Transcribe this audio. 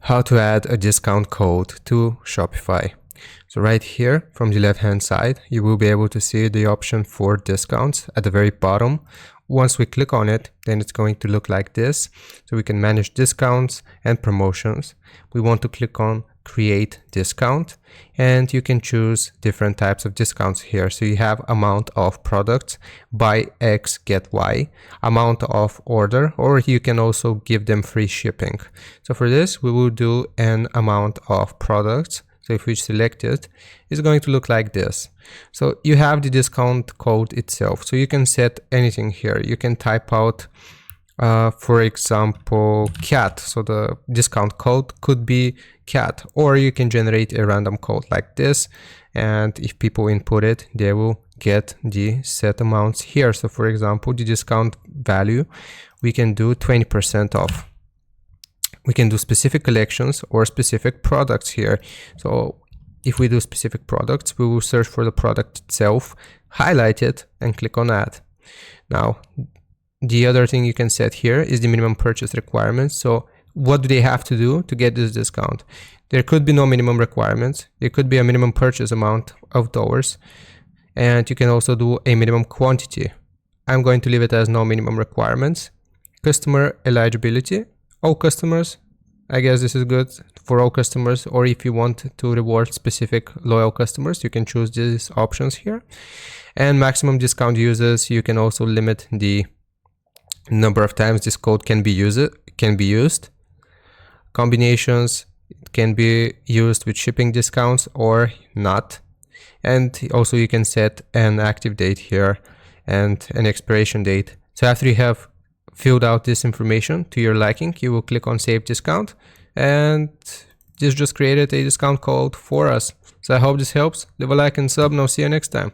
How to add a discount code to Shopify. So right here from the left hand side, you will be able to see the option for discounts at the very bottom. Once we click on it, then it's going to look like this. So we can manage discounts and promotions. We want to click on create discount, and you can choose different types of discounts here. So you have amount of products, buy X get Y, amount of order, or you can also give them free shipping. So for this we will do an amount of products. So if we select it, it's going to look like this. So you have the discount code itself, so you can set anything here. You can type out for example cat, so the discount code could be cat, or you can generate a random code like this, and if people input it, they will get the set amounts here. So for example, the discount value, we can do 20% off. We can do specific collections or specific products here. So if we do specific products, we will search for the product itself, highlight it, and click on add. Now the other thing you can set here is the minimum purchase requirements. So what do they have to do to get this discount? There could be no minimum requirements. It could be a minimum purchase amount of dollars, and you can also do a minimum quantity. I'm going to leave it as no minimum requirements. Customer eligibility, all customers. I guess this is good for all customers, or if you want to reward specific loyal customers, you can choose these options here. And maximum discount users, you can also limit the number of times this code can be used. Combinations, it can be used with shipping discounts or not. And also you can set an active date here and an expiration date. So after you have filled out this information to your liking, you will click on save discount, and this just created a discount code for us. So I hope this helps. Leave a like and sub, and I'll see you next time.